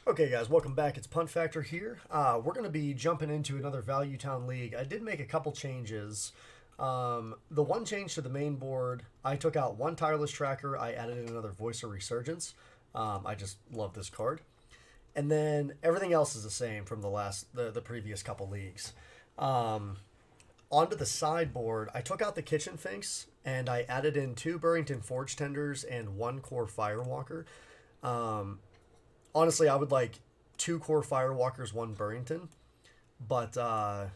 Okay, guys, welcome back. It's Punt Factor here. We're going to be jumping into another Value Town League. I did make a couple changes. The one change to the main board, I took out one Tireless Tracker. I added in another Voice of Resurgence. I just love this card. And then everything else is the same from the previous couple leagues. Onto the sideboard, I took out the Kitchen Finks and I added in two Burrington Forge Tenders and one Core Firewalker. Honestly, I would like two Core Firewalkers, one Burrington, but I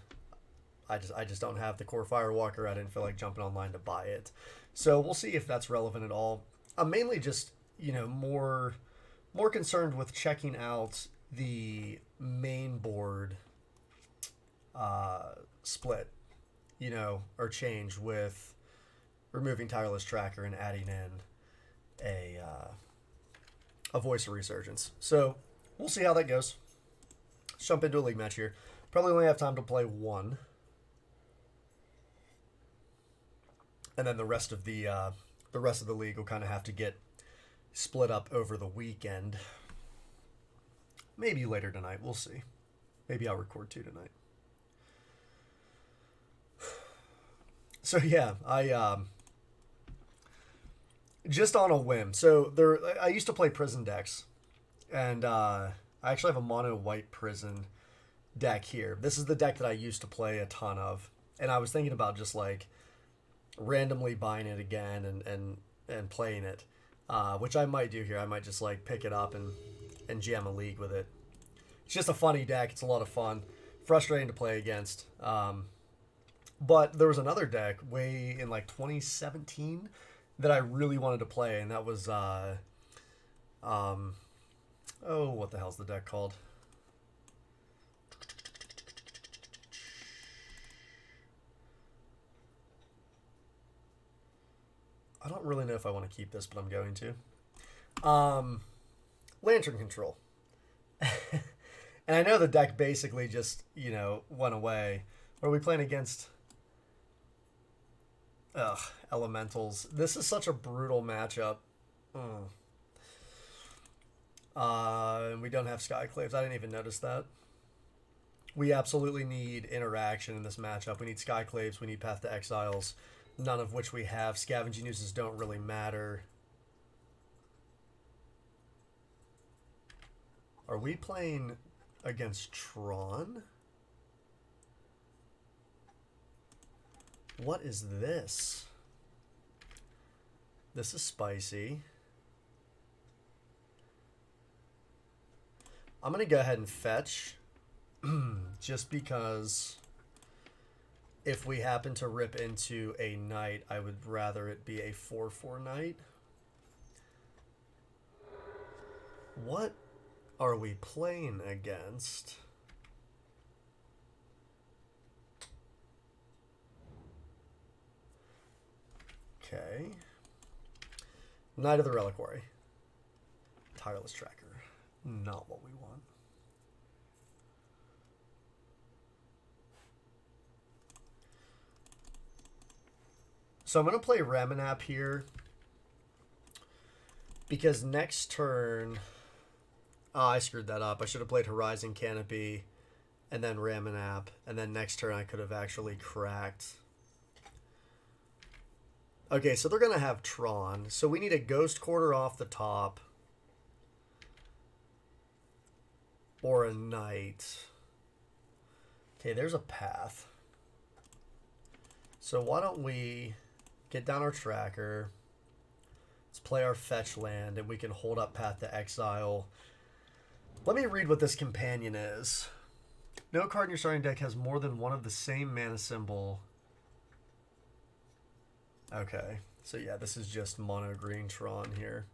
just don't have the Core Firewalker. I didn't feel like jumping online to buy it, so we'll see if that's relevant at all. I'm mainly just more concerned with checking out the main board split, or change with removing Tireless Tracker and adding in a Voice of Resurgence. So we'll see how that goes. Let's jump into a league match here. Probably only have time to play one, and then the rest of the league will kind of have to get split up over the weekend. Maybe later tonight. We'll see. Maybe I'll record two tonight. So yeah, I just on a whim. So I used to play prison decks, and I actually have a mono white prison deck here. This is the deck that I used to play a ton of, and I was thinking about just like randomly buying it again and playing it, which I might do here. I might just like pick it up and jam a league with it. It's just a funny deck. It's a lot of fun. Frustrating to play against. But there was another deck way in like 2017 that I really wanted to play, and that was what the hell's the deck called? I don't really know if I want to keep this, but I'm going to. Lantern Control. And I know the deck basically just, went away. What are we playing against? Elementals. This is such a brutal matchup. We don't have Skyclaves. I didn't even notice that. We absolutely need interaction in this matchup. We need Skyclaves. We need Path to Exiles. None of which we have. Scavenging uses don't really matter. Are we playing against Tron? What is this? This is spicy. I'm going to go ahead and fetch just because if we happen to rip into a knight, I would rather it be a 4/4 knight. What are we playing against? Okay. Knight of the Reliquary. Tireless Tracker. Not what we want. So I'm going to play Ramanap here because next turn... Oh, I screwed that up. I should have played Horizon Canopy and then Ramanap, and then next turn I could have actually cracked... Okay, so they're going to have Tron. So we need a Ghost Quarter off the top. Or a Knight. Okay, there's a path. So why don't we get down our tracker. Let's play our fetch land, and we can hold up Path to Exile. Let me read what this companion is. No card in your starting deck has more than one of the same mana symbol. Okay, so yeah, this is just mono green Tron here.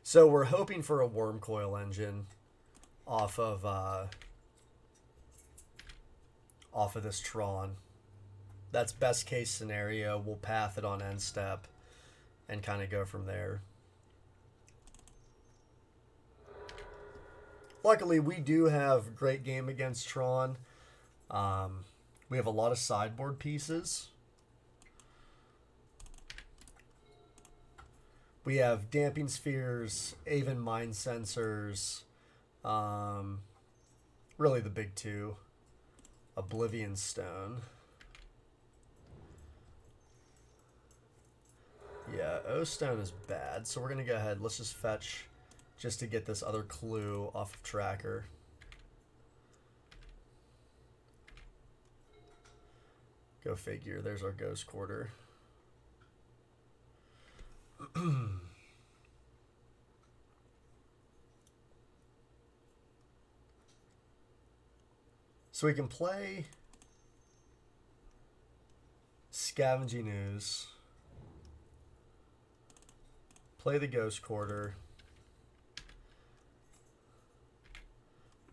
So we're hoping for a Wormcoil Engine off of this Tron. That's best case scenario. We'll path it on end step and kind of go from there. Luckily, we do have great game against Tron. We have a lot of sideboard pieces. We have Damping Spheres, Aven Mind Sensors, Really the big two. Oblivion Stone. Yeah, O Stone is bad, so we're going to go ahead. Let's just fetch just to get this other clue off of Tracker. Go figure. There's our Ghost Quarter. So we can play Scavenging Ooze, play the Ghost Quarter.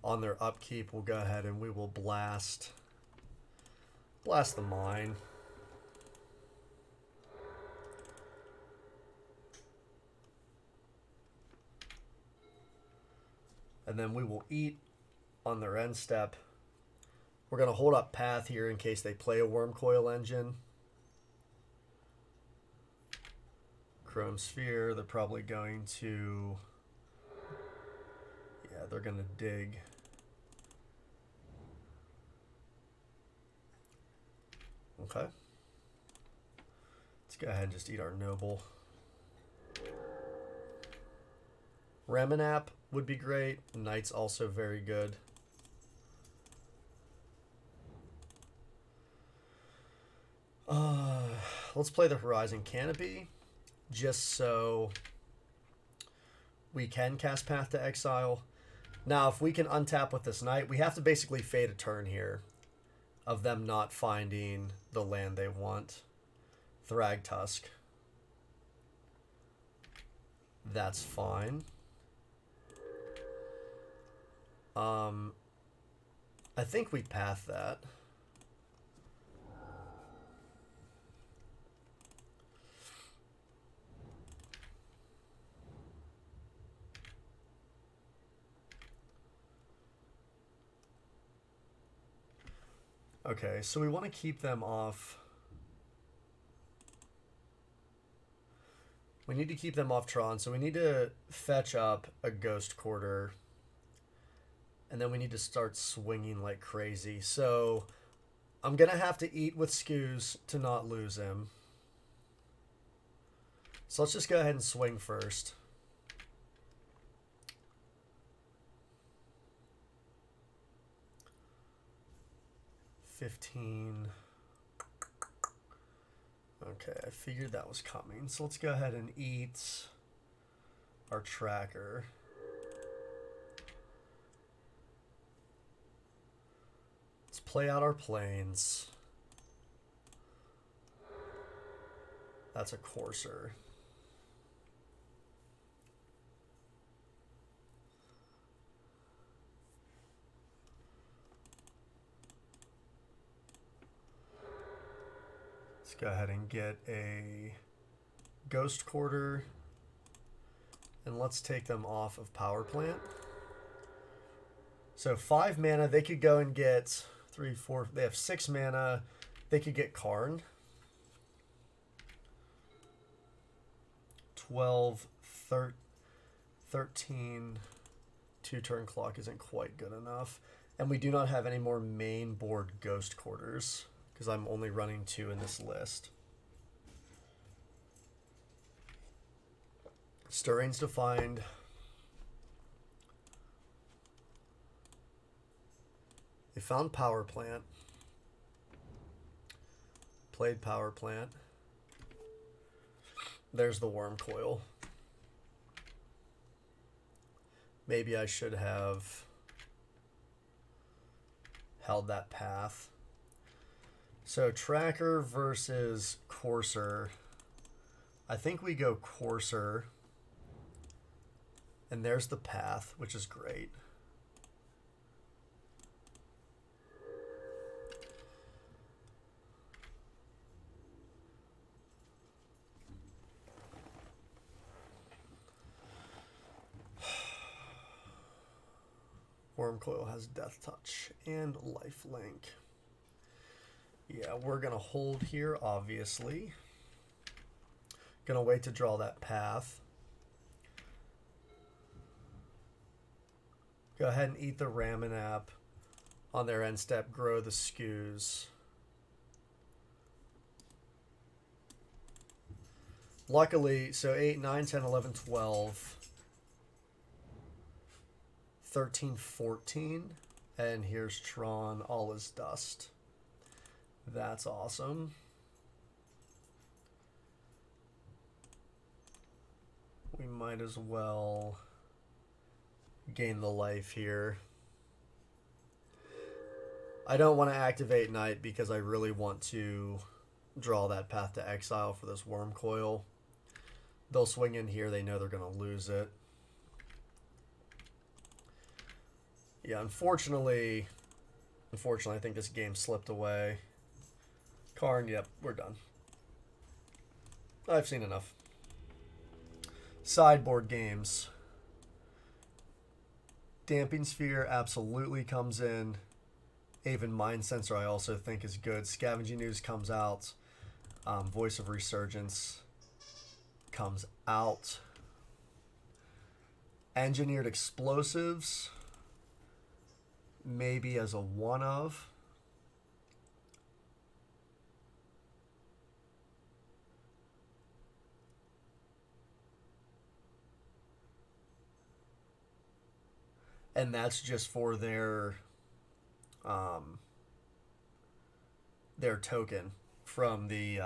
On their upkeep, we'll go ahead and we will blast the mine. And then we will eat on their end step. We're going to hold up Path here in case they play a Worm Coil Engine. Chrome Sphere, they're probably going to... Yeah, they're going to dig. Okay. Let's go ahead and just eat our Noble. Reminap would be great. Knight's also very good. Let's play the Horizon Canopy, just so we can cast Path to Exile. Now, if we can untap with this Knight, we have to basically fade a turn here of them not finding the land they want. Thragtusk. That's fine. I think we path that. Okay, so we want to keep them off. We need to keep them off Tron, so we need to fetch up a Ghost Quarter. And then we need to start swinging like crazy. So I'm going to have to eat with Scoos to not lose him. So let's just go ahead and swing first. $15. Okay, I figured that was coming. So let's go ahead and eat our Tracker. Let's play out our planes. That's a Courser. Let's go ahead and get a Ghost Quarter. And let's take them off of Power Plant. So 5 mana, they could go and get 3, 4, they have 6 mana. They could get Karn. 12, 13. 2-turn clock isn't quite good enough. And we do not have any more main board Ghost Quarters, because I'm only running 2 in this list. Stirring's defined. They found Power Plant. Played Power Plant. There's the Worm Coil. Maybe I should have held that path. So Tracker versus Courser. I think we go Courser. And there's the path, which is great. Worm Coil has Death Touch and Lifelink. Yeah, we're going to hold here, obviously. Going to wait to draw that path. Go ahead and eat the Ramanap on their end step. Grow the Scoos. Luckily, so 8, 9, 10, 11, 12, 13, 14. And here's Tron. All is dust. That's awesome. We might as well gain the life here. I don't want to activate Night because I really want to draw that Path to Exile for this Worm Coil. They'll swing in here. They know they're going to lose it. Yeah, unfortunately, I think this game slipped away. Karn, yep, we're done. I've seen enough. Sideboard games. Damping Sphere absolutely comes in. Aven Mind Sensor I also think is good. Scavenging Ooze comes out. Voice of Resurgence comes out. Engineered Explosives, maybe as a one of. And that's just for their token from the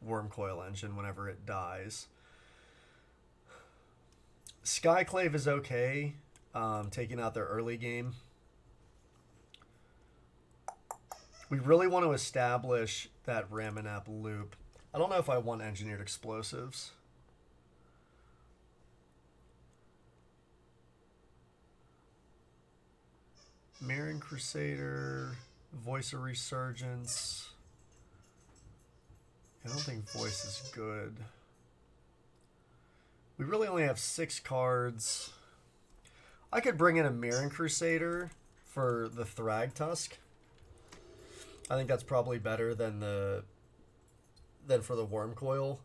Worm Coil engine whenever it dies. Skyclave is okay, taking out their early game. We really want to establish that Ramanap loop. I don't know if I want Engineered Explosives. Mirroring Crusader, Voice of Resurgence. I don't think Voice is good. We really only have 6 cards. I could bring in a Mirroring Crusader for the Thragtusk. I think that's probably better than for the Worm Coil.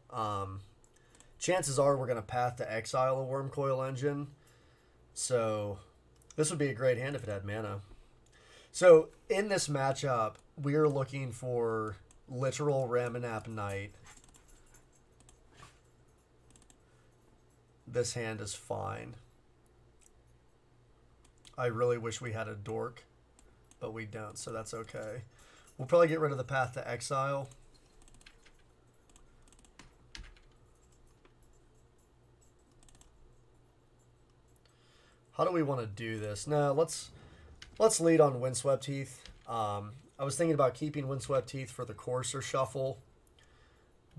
Chances are we're going to Path to Exile a Worm Coil engine. So this would be a great hand if it had mana. So in this matchup, we are looking for literal Ramanap Knight. This hand is fine. I really wish we had a Dork, but we don't, so that's okay. We'll probably get rid of the Path to Exile. How do we want to do this? No, let's lead on Windswept Heath. I was thinking about keeping Windswept Heath for the Courser Shuffle,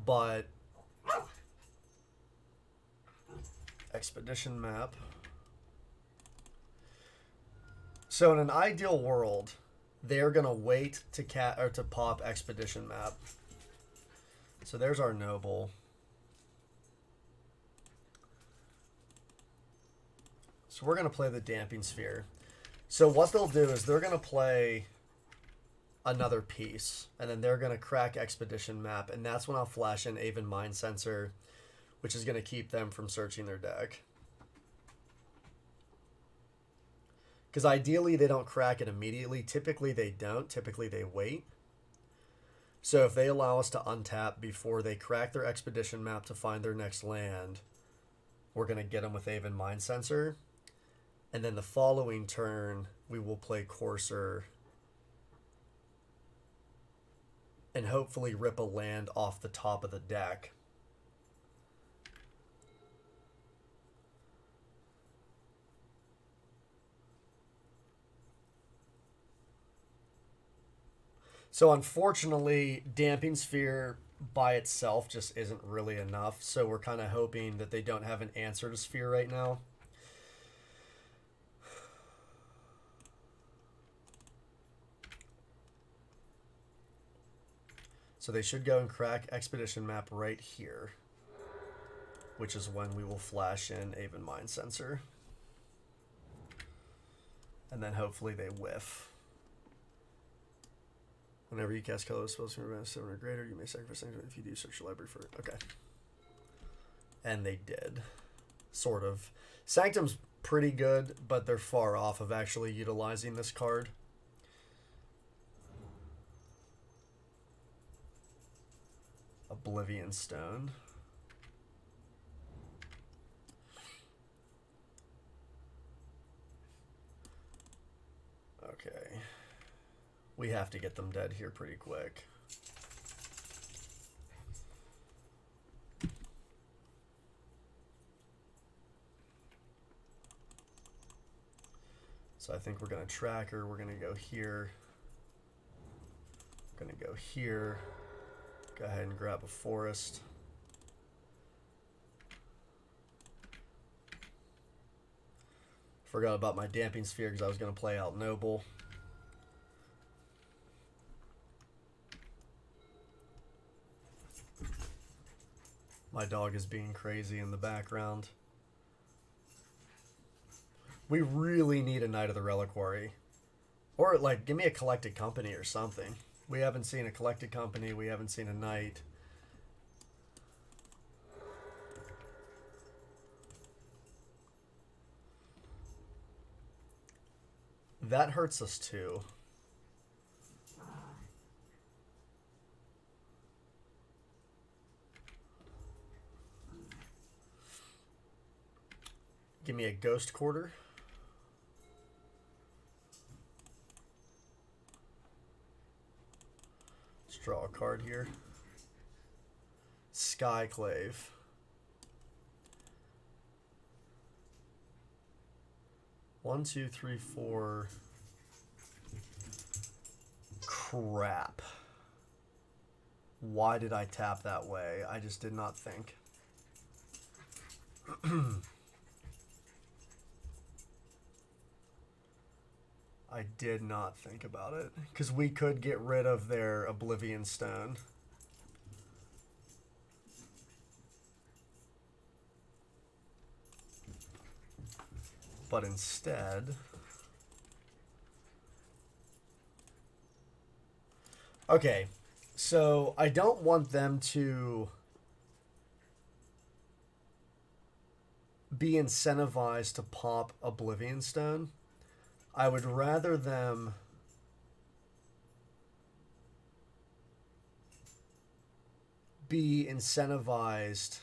but Expedition Map. So in an ideal world, they're gonna wait to pop Expedition Map. So there's our Noble. So we're gonna play the Damping Sphere. So what they'll do is they're gonna play another piece, and then they're gonna crack Expedition Map, and that's when I'll flash in Aven Mind Sensor, which is gonna keep them from searching their deck. Because ideally they don't crack it immediately. Typically they don't. Typically they wait. So if they allow us to untap before they crack their Expedition Map to find their next land, we're going to get them with Aven Mind Sensor. And then the following turn, we will play Courser and hopefully rip a land off the top of the deck. So unfortunately, Damping Sphere by itself just isn't really enough. So we're kind of hoping that they don't have an answer to Sphere right now. So they should go and crack Expedition Map right here, which is when we will flash in Aven Mind Sensor. And then hopefully they whiff. Whenever you cast colorless spells from your 7 or greater, you may sacrifice anything. If you do, search your library for it. Okay. And they did. Sort of. Sanctum's pretty good, but they're far off of actually utilizing this card. Oblivion Stone. Okay. We have to get them dead here pretty quick. So I think we're going to track her. We're going to go here. Going to go here. Go ahead and grab a forest. Forgot about my damping sphere because I was going to play out Noble. My dog is being crazy in the background. We really need a Knight of the Reliquary. Or, like, give me a Collected Company or something. We haven't seen a Collected Company. We haven't seen a Knight. That hurts us, too. Give me a Ghost Quarter. Let's draw a card here. Skyclave. One, two, three, four. Crap. Why did I tap that way? I just did not think. I did not think about it. Because we could get rid of their Oblivion Stone. But instead... Okay, so I don't want them to be incentivized to pop Oblivion Stone. I would rather them be incentivized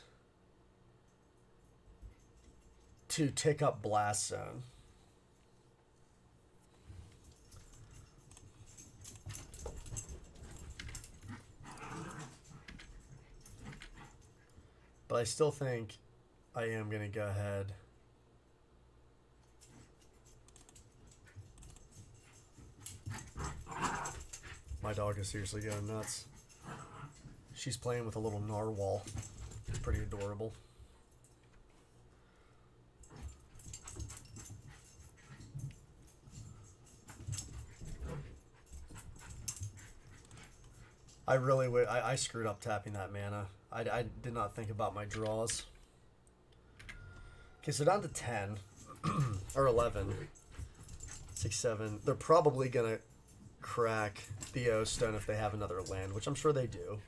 to tick up Blast Zone. But I still think I am going to go ahead. My dog is seriously going nuts. She's playing with a little narwhal. It's pretty adorable. I screwed up tapping that mana. I did not think about my draws. Okay, so down to 10 or 11. 6, 7. They're probably gonna crack the O Stone if they have another land, which I'm sure they do.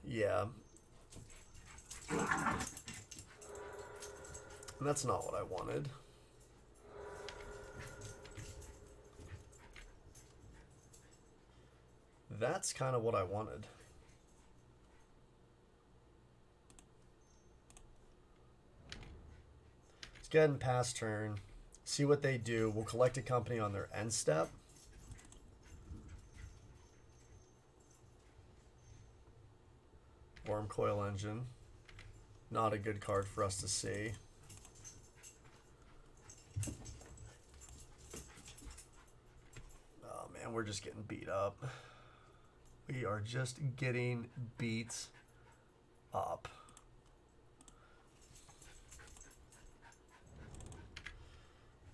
Yeah. And that's not what I wanted. That's kind of what I wanted. Let's go ahead and pass turn. See what they do. We'll collect a company on their end step. Worm Coil Engine. Not a good card for us to see. Oh man, we're just getting beat up. We are just getting beat up.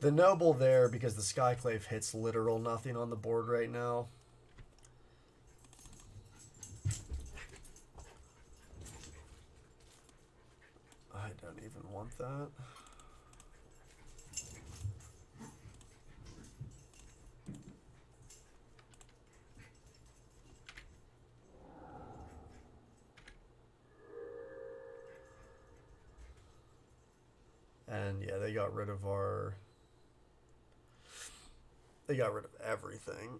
The Noble there, because the Skyclave hits literal nothing on the board right now. I don't even want that. And yeah, they got rid of our... They got rid of everything.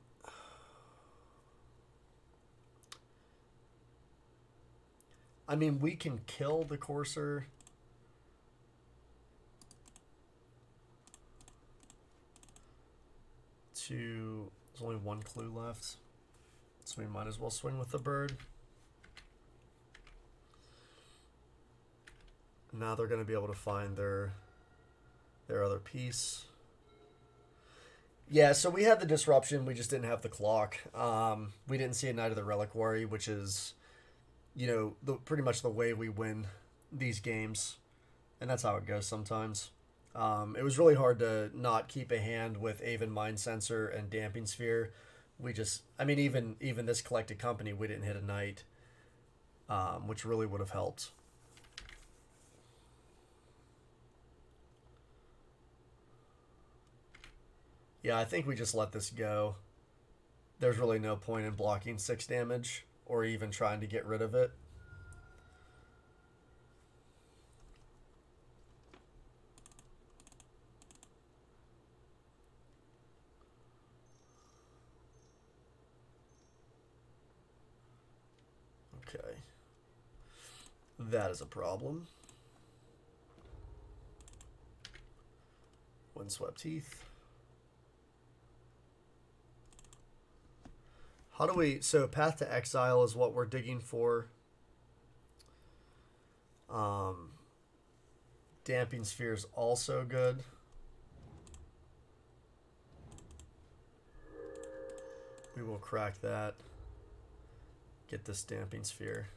I mean, we can kill the Courser. There's only one clue left. So we might as well swing with the bird. Now they're going to be able to find their other piece. Yeah, so we had the disruption. We just didn't have the clock. We didn't see a Knight of the Reliquary, which is, you know, pretty much the way we win these games. And that's how it goes sometimes. It was really hard to not keep a hand with Aven Mind Sensor and Damping Sphere. We just, I mean, even this collected company, we didn't hit a Knight, which really would have helped. Yeah, I think we just let this go. There's really no point in blocking 6 damage or even trying to get rid of it. Okay. That is a problem. Windswept Heath. How do we... So Path to Exile is what we're digging for. Damping Sphere is also good. We will crack that. Get this Damping Sphere.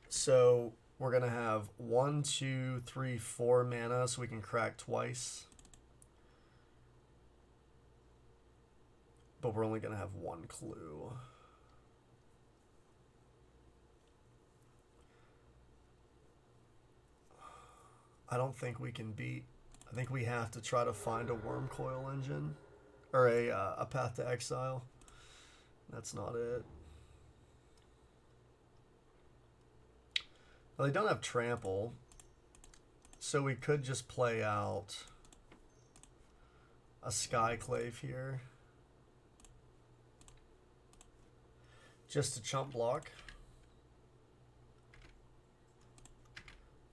So we're going to have 1, 2, 3, 4 mana, so we can crack twice. But we're only going to have 1 clue. I don't think we can beat... I think we have to try to find a Worm Coil Engine. Or a Path to Exile. That's not it. Well, they don't have Trample, so we could just play out a Skyclave here. Just to chump block.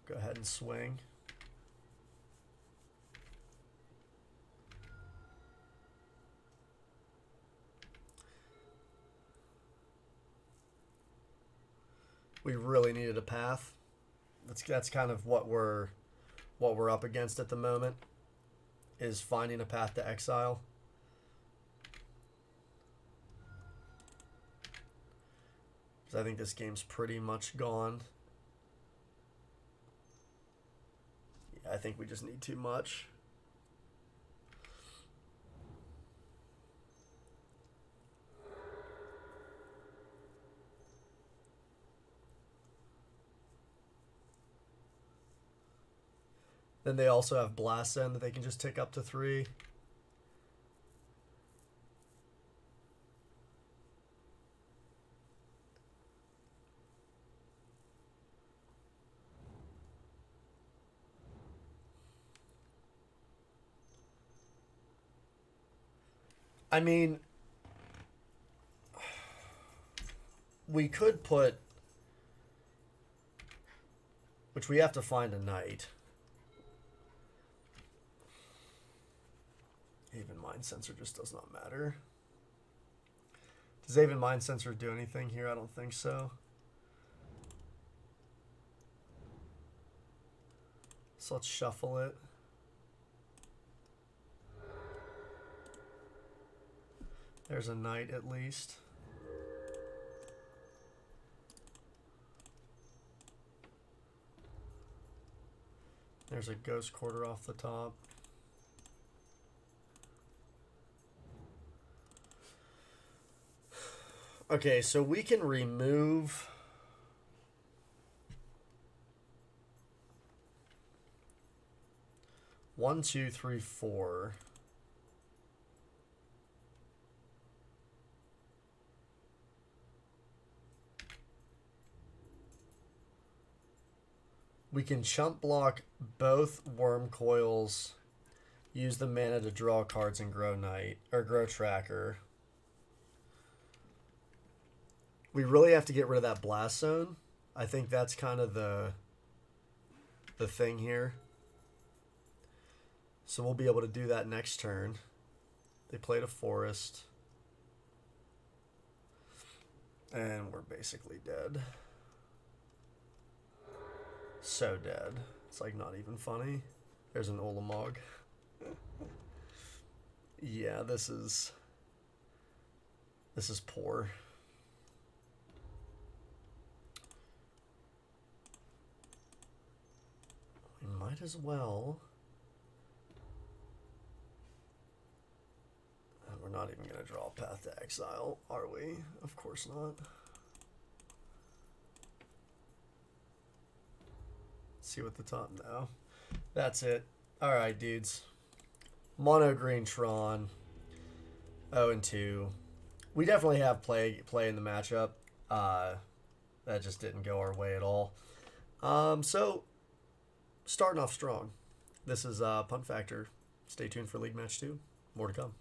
Go ahead and swing. We really needed a path. That's kind of what we're up against at the moment, is finding a path to exile. Because I think this game's pretty much gone. Yeah, I think we just need too much. Then they also have Blast End that they can just tick up to 3. I mean, we could put, which we have to find a Knight. Aven Mind Sensor just does not matter. Does Aven Mind Sensor do anything here? I don't think so. So let's shuffle it. There's a Knight at least. There's a Ghost Quarter off the top. Okay, so we can remove... One, two, three, four. We can chump block both Worm Coils, use the mana to draw cards and grow Knight or grow Tracker. We really have to get rid of that Blast Zone. I think that's kind of the thing here. So we'll be able to do that next turn. They played a Forest. And we're basically dead. So dead. It's like not even funny. There's an Olamog. Yeah, this is poor. We might as well. We're not even going to draw a Path to Exile, are we? Of course not. See what the top now. That's it. All right, dudes. Mono green Tron. 0-2. We definitely have play in the matchup. That just didn't go our way at all. So starting off strong. This is Punt Factor. Stay tuned for League Match 2. More to come.